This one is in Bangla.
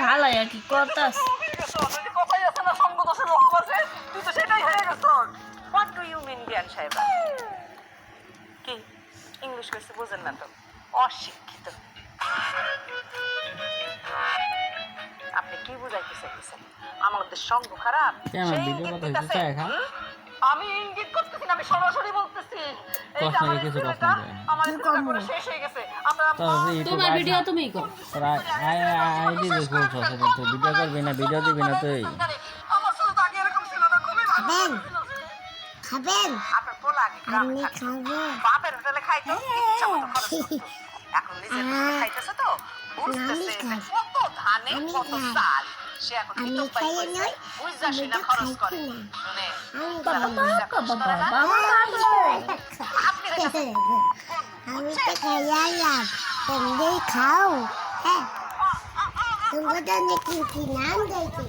ভালাই আর কি করতাস কথাই আছে না, সঙ্গ দোষে লক্ষ্য আছে, তুই তো সেটাই হয়ে গেছ। হোয়াট ডু ইউ মিন বিয়ান সাহেব? কি ইংলিশ কইছে বুঝেন না তো? অশিক্ষিত। আপনি কি বুঝাইতে চাইতেছেন? আমাদের সঙ্গ খারাপ, সেই ইঙ্গিত দিতেছে। আমি ইঙ্গিত করতেছি না, আমি সরাসরি বলতেছি। এই যে আমার এই ছেলেটা, আমার এই ছেলেটা পুরো শেষ হয়ে গেছে। আপনারা তোমার ভিডিও তুমিই করো। ভিডিও করবি না, ভিডিও দিবি না তুই। আমার ছেলে তো আগে এরকম ছিল না, খুবই ভালো ছিল। খাবেন আপনার পোলা আগে গ্রামে আমি থাকতো। খাবো বাপের হোটেলে খাইতো, ইচ্ছা মতো খরচ করতো। এখন নিজের হোটেলে খাইতেছে তো, বুঝতেছে যে কত ধানে কত চাল। সে এখন আমি টিকটক পাই খাইয়ে কইছে, নই, বুঝাসি না আমি তো খরচ করে। খাইছি না। শুনে, আমি তোরা খাবো। বুঝা খরচ করে না? আপনি হইতেছেন আমি তো খাইলাম তোমরাই খাও হ্যাঁ তোমরা তো অনেক কি নাম দিয়েছে